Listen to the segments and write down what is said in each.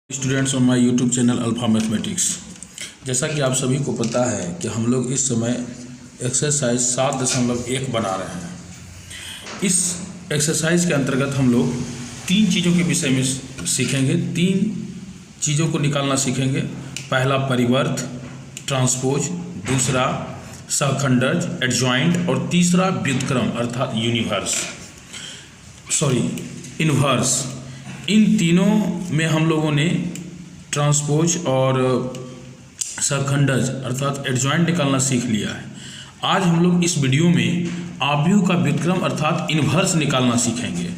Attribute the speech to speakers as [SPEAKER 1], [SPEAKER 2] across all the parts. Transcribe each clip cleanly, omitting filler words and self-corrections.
[SPEAKER 1] Students on my YouTube channel alpha mathematics. जैसा कि आप सभी को पता है कि हम लोग इस समय एक्सरसाइज 7.1 बना रहे हैं। इस एक्सरसाइज के अंतर्गत हम लोग 3 चीज़ों के विषय में सीखेंगे, 3 चीज़ों को निकालना सीखेंगे। पहला परिवर्त ट्रांसपोज, दूसरा सहखंडज एडजॉइंट और तीसरा व्युत्क्रम अर्थात इन्वर्स। इन तीनों में हम लोगों ने ट्रांसपोज और सहखंडज अर्थात एडजॉइंट निकालना सीख लिया है। आज हम लोग इस वीडियो में आव्यूह का व्युत्क्रम अर्थात इन्वर्स निकालना सीखेंगे।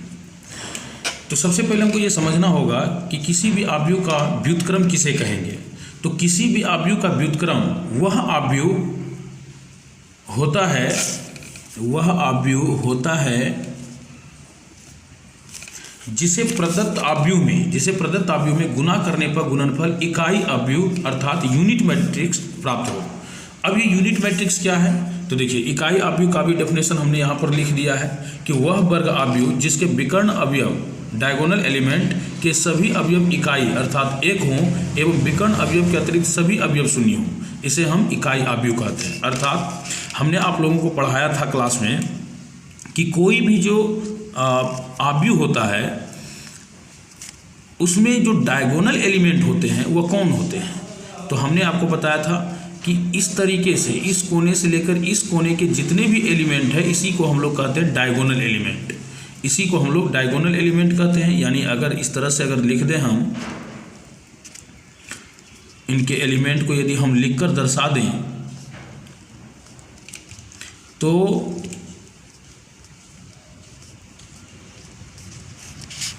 [SPEAKER 1] तो सबसे पहले हमको ये समझना होगा कि किसी भी आव्यूह का व्युत्क्रम किसे कहेंगे। तो किसी भी आव्यूह का व्युत्क्रम वह आव्यूह होता है जिसे प्रदत्त आव्यूह में गुना करने पर गुणनफल इकाई आव्यूह अर्थात यूनिट मैट्रिक्स प्राप्त हो। अब ये यूनिट मैट्रिक्स क्या है, तो देखिए इकाई आव्यूह का भी डेफिनेशन हमने यहाँ पर लिख दिया है कि वह वर्ग आव्यूह जिसके विकर्ण अवयव डायगोनल एलिमेंट के सभी अवयव इकाई अर्थात 1 हों एवं विकर्ण अवयव के अतिरिक्त सभी अवयव शून्य हों, इसे हम इकाई आव्यूह कहते हैं। अर्थात हमने आप लोगों को पढ़ाया था क्लास में कि कोई भी जो आव्यूह होता है उसमें जो डायगोनल एलिमेंट होते हैं वह कौन होते हैं। तो हमने आपको बताया था कि इस तरीके से इस कोने से लेकर इस कोने के जितने भी एलिमेंट है इसी को हम लोग कहते हैं डायगोनल एलिमेंट। इसी को हम लोग डायगोनल एलिमेंट कहते हैं। यानी अगर इस तरह से अगर लिख दें हम इनके एलिमेंट को, यदि हम लिखकर दर्शा दें तो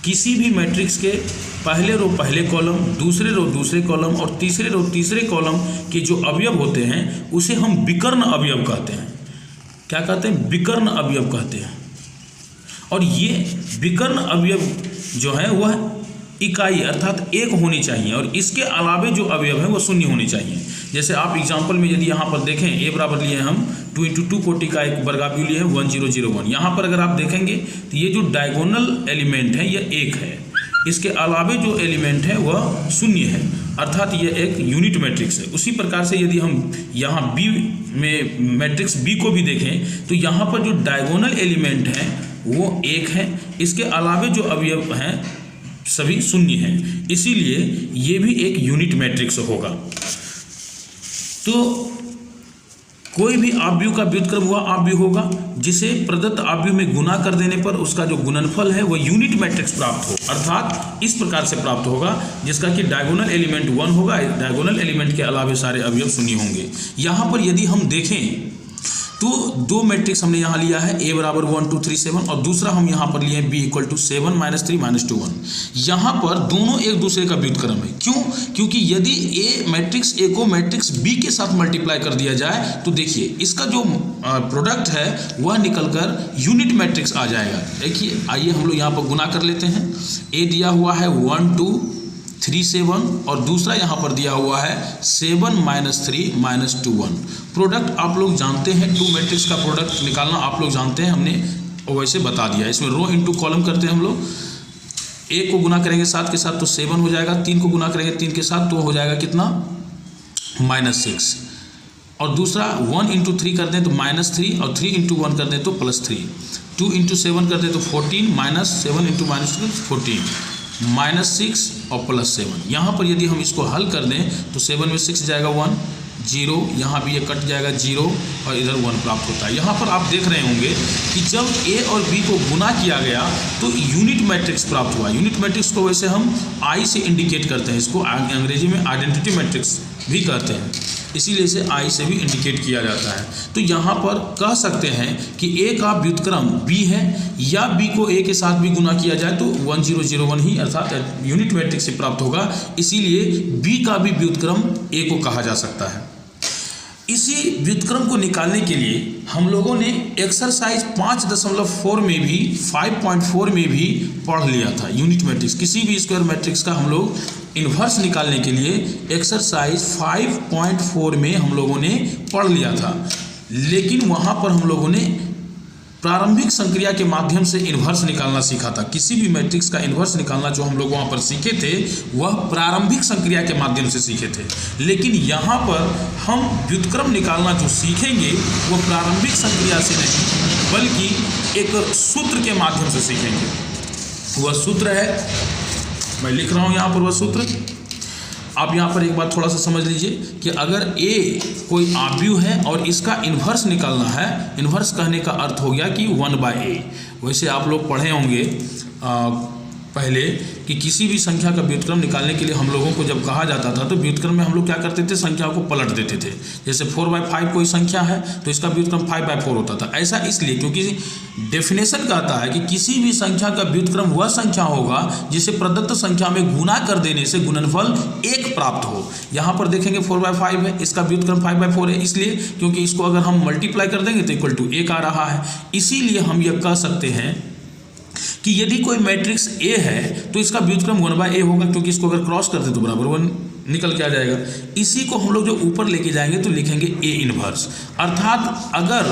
[SPEAKER 1] किसी भी मैट्रिक्स के पहले रो पहले कॉलम, दूसरे रो दूसरे कॉलम और तीसरे रो तीसरे कॉलम के जो अवयव होते हैं उसे हम विकर्ण अवयव कहते हैं। क्या कहते हैं? विकर्ण अवयव कहते हैं। और ये विकर्ण अवयव जो है वह इकाई अर्थात 1 होनी चाहिए और इसके अलावे जो अवयव है वह शून्य होने चाहिए। जैसे आप एग्जाम्पल में यदि यहाँ पर देखें a बराबर लिए हम 2 × 2 कोटि का एक वर्गाव्यूह लिए हैं 1 0 0 1। यहाँ पर अगर आप देखेंगे तो ये जो डायगोनल एलिमेंट है यह 1 है, इसके अलावे जो एलिमेंट है वह शून्य है, अर्थात ये एक यूनिट मैट्रिक्स है। उसी प्रकार से यदि हम यहाँ B में मैट्रिक्स B को भी देखें तो यहाँ पर जो डायगोनल एलिमेंट है वो 1 है, इसके अलावे जो अवयव हैं सभी शून्य हैं, इसीलिए ये भी एक यूनिट मैट्रिक्स होगा। तो कोई भी आव्यूह का व्युत्क्रम वह आव्यूह होगा जिसे प्रदत्त आव्यूह में गुना कर देने पर उसका जो गुणनफल है वह यूनिट मैट्रिक्स प्राप्त हो, अर्थात इस प्रकार से प्राप्त होगा जिसका कि डायगोनल एलिमेंट 1 होगा, डायगोनल एलिमेंट के अलावे सारे अवयव शून्य होंगे। यहाँ पर यदि हम देखें तो 2 मैट्रिक्स हमने यहाँ लिया है a बराबर 1 2 3 7 और दूसरा हम यहाँ पर लिए हैं b = 7 - 3 - 2 1। यहाँ पर दोनों एक दूसरे का व्युत्क्रम है। क्यों? क्योंकि यदि मैट्रिक्स A को मैट्रिक्स B के साथ मल्टीप्लाई कर दिया जाए तो देखिए इसका जो प्रोडक्ट है वह निकलकर यूनिट मैट्रिक्स आ जाएगा। देखिए आइए हम लोग यहाँ पर गुना कर लेते हैं। a दिया हुआ है 1 2 3 7 और दूसरा यहाँ पर दिया हुआ है 7 - 3 - 2 1। प्रोडक्ट आप लोग जानते हैं, 2 मैट्रिक्स का प्रोडक्ट निकालना आप लोग जानते हैं, हमने वैसे बता दिया। इसमें रो इंटू कॉलम करते हैं हम लोग। 1 को गुना करेंगे 7 के साथ तो 7 हो जाएगा, 3 को गुना करेंगे 3 के साथ तो हो जाएगा कितना -6 और दूसरा 1 × 3 कर दें तो -3 और 3 × 1 कर दें तो +3, 2 × 7 कर दें तो 14 -7 × -2 14 -6 और +7। यहाँ पर यदि हम इसको हल कर दें तो 7 में 6 जाएगा 1 0, यहाँ भी ये कट जाएगा 0 और इधर 1 प्राप्त होता है। यहाँ पर आप देख रहे होंगे कि जब a और b को गुना किया गया तो यूनिट मैट्रिक्स प्राप्त हुआ। यूनिट मैट्रिक्स को वैसे हम I से इंडिकेट करते हैं, इसको अंग्रेजी में आइडेंटिटी मैट्रिक्स भी कहते हैं, इसीलिए इसे I से भी इंडिकेट किया जाता है। तो यहाँ पर कह सकते हैं कि A का व्युत्क्रम B है या B को A के साथ भी गुना किया जाए तो 1 0 0 1 ही अर्थात यूनिट मैट्रिक्स से प्राप्त होगा, इसीलिए B का भी व्युत्क्रम A को कहा जा सकता है। इसी व्युत्क्रम को निकालने के लिए हम लोगों ने एक्सरसाइज 5.4 में भी 5.4 में भी पढ़ लिया था यूनिट मैट्रिक्स। किसी भी स्क्वायर मैट्रिक्स का हम लोग इन्वर्स निकालने के लिए एक्सरसाइज 5.4 में हम लोगों ने पढ़ लिया था, लेकिन वहाँ पर हम लोगों ने प्रारंभिक संक्रिया के माध्यम से इन्वर्स निकालना सीखा था। किसी भी मैट्रिक्स का इन्वर्स निकालना जो हम लोग वहाँ पर सीखे थे वह प्रारंभिक संक्रिया के माध्यम से सीखे थे, लेकिन यहाँ पर हम व्युत्क्रम निकालना जो सीखेंगे वह प्रारंभिक संक्रिया से नहीं बल्कि एक सूत्र के माध्यम से सीखेंगे। वह सूत्र है, मैं लिख रहा हूँ यहाँ पर वह सूत्र। आप यहाँ पर एक बात थोड़ा सा समझ लीजिए कि अगर a कोई आव्यूह है और इसका इन्वर्स निकालना है, इन्वर्स कहने का अर्थ हो गया कि 1/a। वैसे आप लोग पढ़े होंगे पहले कि किसी भी संख्या का व्युत्क्रम निकालने के लिए हम लोगों को जब कहा जाता था तो व्युत्क्रम में हम लोग क्या करते थे, संख्याओं को पलट देते थे। जैसे 4/5 कोई संख्या है तो इसका व्युत्क्रम 5/4 होता था। ऐसा इसलिए क्योंकि डेफिनेशन कहता है कि किसी भी संख्या का व्युत्क्रम वह संख्या होगा जिसे प्रदत्त संख्या में गुणा कर देने से गुणनफल 1 प्राप्त हो। यहाँ पर देखेंगे 4/5 है, इसका व्युत्क्रम 5/4 है, इसलिए क्योंकि इसको अगर हम मल्टीप्लाई कर देंगे तो इक्वल टू 1 आ रहा है। इसीलिए हम यह कह सकते हैं कि यदि कोई मैट्रिक्स A है तो इसका व्युत्क्रम 1/a होगा, क्योंकि इसको अगर क्रॉस करते तो बराबर 1 निकल के आ जाएगा। इसी को हम लोग जो ऊपर लेके जाएंगे तो लिखेंगे A इन्वर्स। अर्थात अगर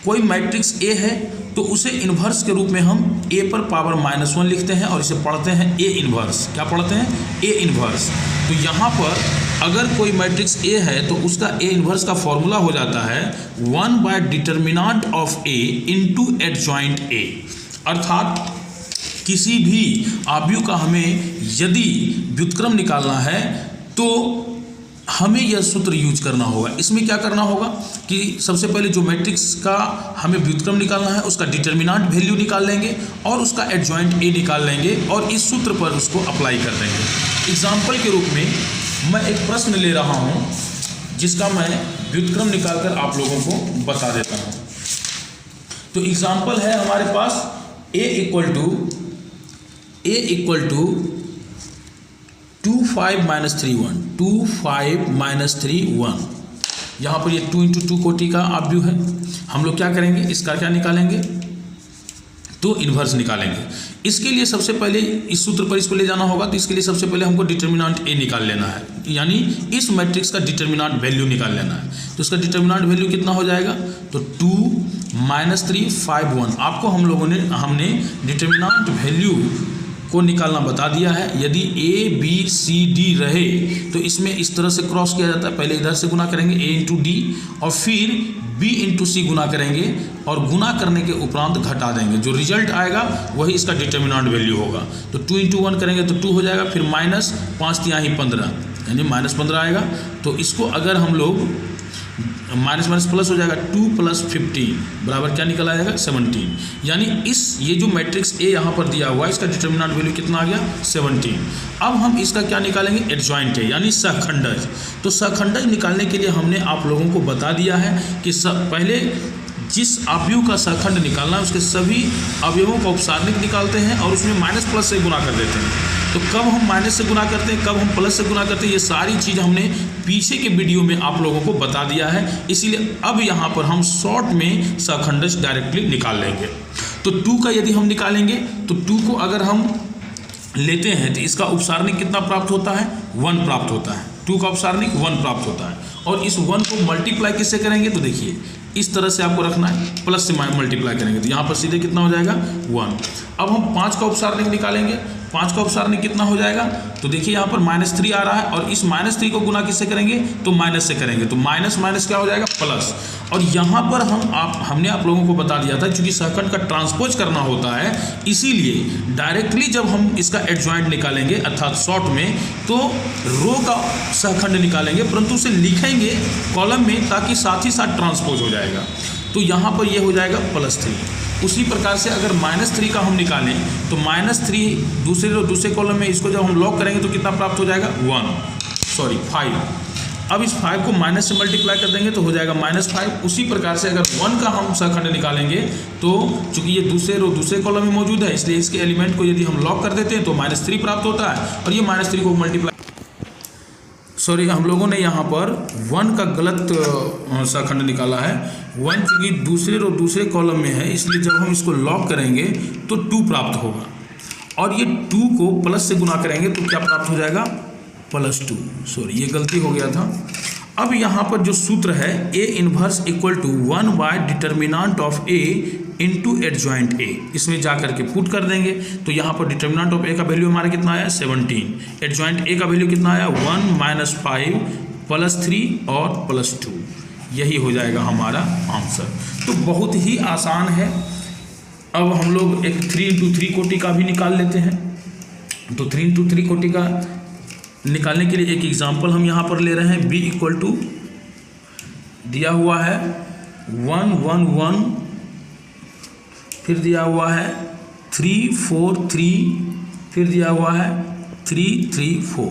[SPEAKER 1] कोई मैट्रिक्स A है तो उसे इन्वर्स के रूप में हम A पर पावर -1 लिखते हैं और इसे पढ़ते हैं A इन्वर्स। क्या पढ़ते हैं? A inverse. तो यहाँ पर अगर कोई मैट्रिक्स A है तो उसका A इन्वर्स का फॉर्मूला हो जाता है 1/डिटर्मिनेंट of A into adjoint A। अर्थात किसी भी आव्यूह का हमें यदि व्युत्क्रम निकालना है तो हमें यह सूत्र यूज करना होगा। इसमें क्या करना होगा कि सबसे पहले जो मैट्रिक्स का हमें व्युत्क्रम निकालना है उसका डिटर्मिनेंट वैल्यू निकाल लेंगे और उसका एडजॉइंट A निकाल लेंगे और इस सूत्र पर उसको अप्लाई कर देंगे। एग्जाम्पल के रूप में मैं एक प्रश्न ले रहा हूँ जिसका मैं व्युत्क्रम निकालकर आप लोगों को बता देता हूँ। तो एग्जाम्पल है हमारे पास a इक्वल टू 25 - 3 1, 25 - 3 1। यहाँ पर ये 2 × 2 कोटि का आव्यूह है। हम लोग क्या करेंगे, इसका क्या निकालेंगे तो इन्वर्स निकालेंगे। इसके लिए सबसे पहले इस सूत्र पर इसको ले जाना होगा, तो इसके लिए सबसे पहले हमको डिटर्मिनेंट A निकाल लेना है, यानी इस मैट्रिक्स का डिटर्मिनेंट वैल्यू निकाल लेना है। तो इसका डिटर्मिनेंट वैल्यू कितना हो जाएगा, तो 2 - 3 5 1। आपको हमने डिटर्मिनेंट वैल्यू को निकालना बता दिया है। यदि A B C D रहे तो इसमें इस तरह से क्रॉस किया जाता है, पहले इधर से गुना करेंगे A × D और फिर B × C गुना करेंगे और गुना करने के उपरांत घटा देंगे। जो रिजल्ट आएगा वही इसका डिटर्मिनेंट वैल्यू होगा। तो 2 × 1 करेंगे तो 2 हो जाएगा, फिर -5 × 15 यानी -15 आएगा। तो इसको अगर हम लोग माइनस प्लस हो जाएगा, 2 + 15 बराबर क्या निकल आएगा 17। यानी ये जो मैट्रिक्स A यहाँ पर दिया हुआ है इसका डिटर्मिनेंट वैल्यू कितना आ गया 17। अब हम इसका क्या निकालेंगे, एडजॉइंट है यानी सहखंडज। तो सहखंडज निकालने के लिए हमने आप लोगों को बता दिया है कि पहले जिस आव्यूह का सहखंड निकालना है उसके सभी अवयवों का उपसारणिक निकालते हैं और उसमें माइनस से गुना कर देते हैं। तो कब हम माइनस से गुना करते हैं, कब हम प्लस से गुना करते हैं, ये सारी चीज़ हमने पीछे के वीडियो में आप लोगों को बता दिया है। इसीलिए अब यहाँ पर हम शॉर्ट में सहखंडज डायरेक्टली निकाल लेंगे। तो 2 का यदि हम निकालेंगे तो 2 को अगर हम लेते हैं तो इसका उपसारणिक कितना प्राप्त होता है, 1 प्राप्त होता है। 2 का उपसारणिक 1 प्राप्त होता है और इस 1 को मल्टीप्लाई किससे करेंगे, तो देखिए इस तरह से आपको रखना है, प्लस से मल्टीप्लाई करेंगे तो यहाँ पर सीधे कितना हो जाएगा 1। अब हम 5 का उपसारणिक निकालेंगे। 5 का उपसारणिक कितना हो जाएगा, तो देखिए यहाँ पर -3 आ रहा है और इस -3 को गुना किससे करेंगे, तो माइनस से करेंगे। तो माइनस क्या हो जाएगा प्लस। और यहाँ पर हमने आप लोगों को बता दिया था क्योंकि सहखंड का ट्रांसपोज करना होता है, इसीलिए डायरेक्टली जब हम इसका एडजॉइंट निकालेंगे अर्थात शॉर्ट में तो रो का सहखंड निकालेंगे, परंतु उसे लिखेंगे कॉलम में ताकि साथ ही साथ ट्रांसपोज हो जाएगा। तो यहाँ पर यह हो जाएगा +3। उसी प्रकार से अगर -3 का हम निकालें तो -3 दूसरे कॉलम में इसको जब हम लॉक करेंगे तो कितना प्राप्त हो जाएगा 5। अब इस 5 को माइनस से मल्टीप्लाई कर देंगे तो हो जाएगा -5। उसी प्रकार से अगर 1 का हम सहखंड निकालेंगे तो चूंकि ये दूसरे कॉलम में मौजूद है इसलिए इसके एलिमेंट को यदि हम लॉक कर देते हैं तो -3 प्राप्त होता है और ये -3 को मल्टीप्लाई हम लोगों ने यहाँ पर 1 का गलत सहखंड निकाला है। 1 चूँकि दूसरे कॉलम में है इसलिए जब हम इसको लॉक करेंगे तो 2 प्राप्त होगा और ये 2 को प्लस से गुना करेंगे तो क्या प्राप्त हो जाएगा +2। ये गलती हो गया था। अब यहाँ पर जो सूत्र है A inverse equal to 1 by determinant of A into adjoint A, इसमें जा करके पुट कर देंगे तो यहाँ पर डिटर्मिनेंट ऑफ A का वैल्यू हमारा कितना आया 17, एडजॉइंट A का वैल्यू कितना आया 1 माइनस 5 प्लस 3 और प्लस 2, यही हो जाएगा हमारा आंसर। तो बहुत ही आसान है। अब हम लोग एक 3 इंटू 3 कोटि का भी निकाल लेते हैं। तो 3 इंटू 3 कोटि का निकालने के लिए एक एग्जाम्पल हम यहाँ पर ले रहे हैं। b इक्वल टू दिया हुआ है 1 1 1, फिर दिया हुआ है 3 4 3, फिर दिया हुआ है 3 3 4।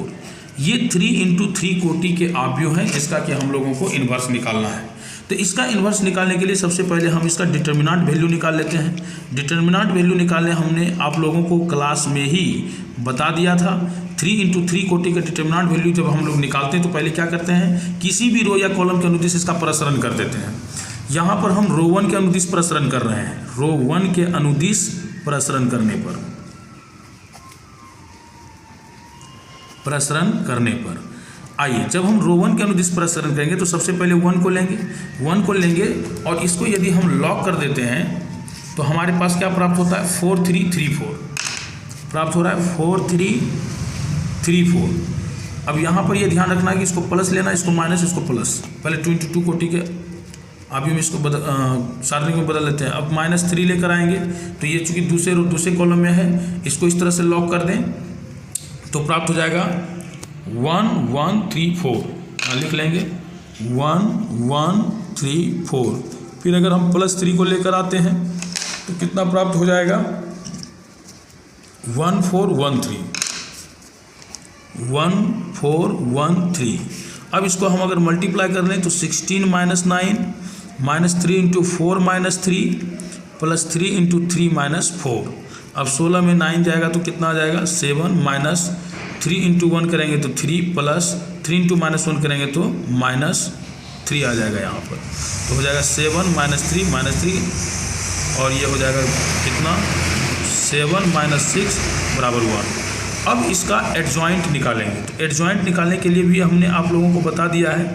[SPEAKER 1] ये 3 इंटू 3 कोटि के आव्यूह हैं जिसका कि हम लोगों को इन्वर्स निकालना है। तो इसका इन्वर्स निकालने के लिए सबसे पहले हम इसका डिटर्मिनेंट वैल्यू निकाल लेते हैं। डिटर्मिनेंट वैल्यू निकालने हमने आप लोगों को क्लास में ही बता दिया था। 3 इंटू 3 कोटि का डिटर्मिनेंट वैल्यू जब हम लोग निकालते हैं तो पहले क्या करते हैं, किसी भी रो या कॉलम के अनुदिश इसका प्रसरण कर देते हैं। यहाँ पर हम रो 1 के अनुदिश प्रसरण कर रहे हैं। रो 1 के अनुदिश प्रसरण करने पर आइए, जब हम रो 1 के अनुदिश प्रसरण करेंगे तो सबसे पहले 1 को लेंगे और इसको यदि हम लॉक कर देते हैं तो हमारे पास क्या प्राप्त होता है 4 3 3 4 प्राप्त हो रहा है 4 3 3 4। अब यहाँ पर ये ध्यान रखना है कि इसको प्लस लेना, इसको माइनस, इसको प्लस। पहले 2 इंटू 2 कोटि के अभी हम इसको सारणी में बदल लेते हैं। अब -3 लेकर आएंगे तो ये चूँकि दूसरे कॉलम में है, इसको इस तरह से लॉक कर दें तो प्राप्त हो जाएगा 1 1 3 4। लिख लेंगे 1 1 3 4। फिर अगर हम +3 को लेकर आते हैं तो कितना प्राप्त हो जाएगा 1 4 1 3 1 4 1 3। अब इसको हम अगर मल्टीप्लाई कर लें तो 16 minus 9 minus 3 into 4 minus 3 plus 3 into 3 minus 4। अब 16 में 9 जाएगा तो कितना आ जाएगा 7 माइनस 3 इंटू 1 करेंगे तो 3 प्लस 3 इंटू -1 करेंगे तो -3 आ जाएगा यहाँ पर। तो हो जाएगा 7 माइनस 3 और ये हो जाएगा कितना 7 माइनस 6 बराबर 1। अब इसका एडजॉइंट निकालेंगे। तो एडजॉइंट निकालने के लिए भी हमने आप लोगों को बता दिया है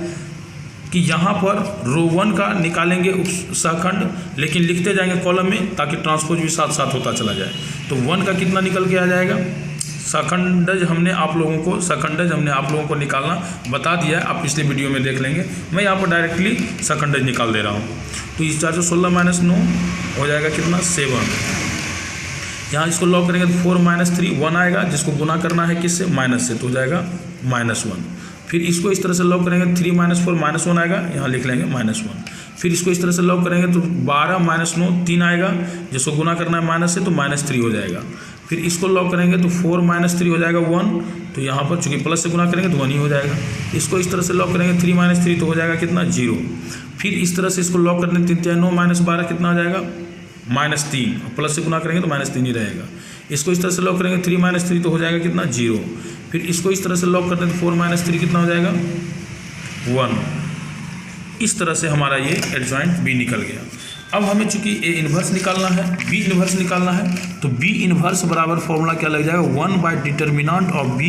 [SPEAKER 1] कि यहाँ पर रो 1 का निकालेंगे उपसखंड, लेकिन लिखते जाएंगे कॉलम में ताकि ट्रांसपोज भी साथ साथ होता चला जाए। तो 1 का कितना निकल के आ जाएगा सखंडज हमने आप लोगों को निकालना बता दिया है, आप पिछले वीडियो में देख लेंगे। मैं यहाँ पर डायरेक्टली सखंडज निकाल दे रहा हूँ। तो इस 416 माइनस 9 हो जाएगा कितना 7। यहाँ इसको लॉक करेंगे तो 4 माइनस 3 1 आएगा, जिसको गुना करना है किससे माइनस से, तो हो जाएगा -1। फिर इसको इस तरह से लॉक करेंगे 3 माइनस 4 -1 आएगा, यहाँ लिख लेंगे -1। फिर इसको इस तरह से लॉक करेंगे तो 12 माइनस 9 3 आएगा, जिसको गुना करना है माइनस से तो -3 हो जाएगा। फिर इसको लॉक करेंगे तो 4 माइनस 3 हो जाएगा 1, तो यहाँ पर चूँकि प्लस से गुना करेंगे तो 1 ही हो जाएगा। इसको इस तरह से लॉक करेंगे 3 माइनस 3 तो हो जाएगा कितना 0। फिर इस तरह से इसको लॉक करने 3 9 माइनस 12 कितना हो जाएगा -3, प्लस से गुना करेंगे तो -3 ही रहेगा। इसको इस तरह से लॉक करेंगे 3 माइनस 3 तो हो जाएगा कितना 0। फिर इसको इस तरह से लॉक करते हैं तो 4 माइनस 3 कितना हो जाएगा 1। इस तरह से हमारा ये एडजॉइंट B निकल गया। अब हमें चूंकि A इन्वर्स निकालना है, B इन्वर्स निकालना है, तो B इन्वर्स बराबर फॉर्मूला क्या लग जाएगा 1 by determinant of B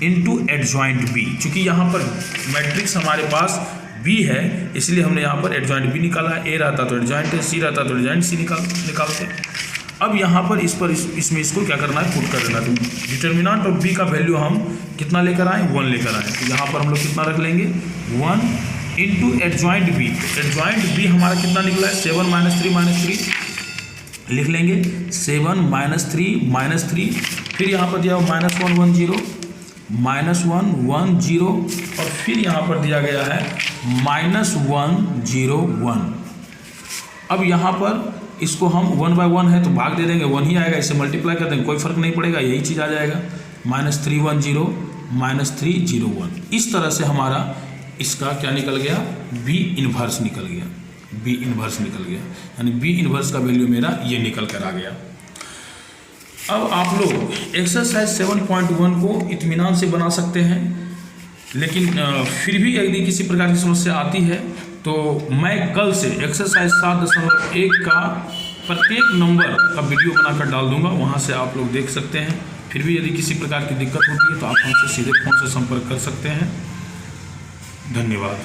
[SPEAKER 1] into adjoint B। चूँकि यहाँ पर मैट्रिक्स हमारे पास B है इसलिए हमने यहाँ पर एडजॉइंट B निकाला है। A रहता तो एडजॉइंट है, C रहता तो एडजॉइंट C निकालते। अब यहाँ पर इसमें इसको क्या करना है पुट कर देना। तो डिटर्मिनेंट ऑफ B का वैल्यू हम कितना लेकर आए 1 लेकर आए, तो यहाँ पर हम लोग कितना रख लेंगे 1 into adjoint B। Adjoint B हमारा कितना निकला है 7 माइनस 3 लिख लेंगे 7 माइनस 3 फिर यहाँ पर दिया हो -1 1 0 -1 1 0 और फिर यहाँ पर दिया गया है -1 0 1। अब यहाँ पर इसको हम 1 बाय 1 है तो भाग दे देंगे 1 ही आएगा, इसे मल्टीप्लाई कर देंगे कोई फर्क नहीं पड़ेगा, यही चीज़ आ जाएगा -3 1 0 -3 0 1। इस तरह से हमारा इसका क्या निकल गया B इन्वर्स निकल गया, यानी B इन्वर्स का वैल्यू मेरा ये निकल कर आ गया। अब आप लोग एक्सरसाइज 7.1 को इत्मीनान से बना सकते हैं, लेकिन फिर भी यदि किसी प्रकार की समस्या आती है तो मैं कल से एक्सरसाइज 7.1 का प्रत्येक नंबर का वीडियो बनाकर डाल दूंगा, वहां से आप लोग देख सकते हैं। फिर भी यदि किसी प्रकार की दिक्कत होती है तो आप हमसे सीधे फ़ोन से संपर्क कर सकते हैं। धन्यवाद।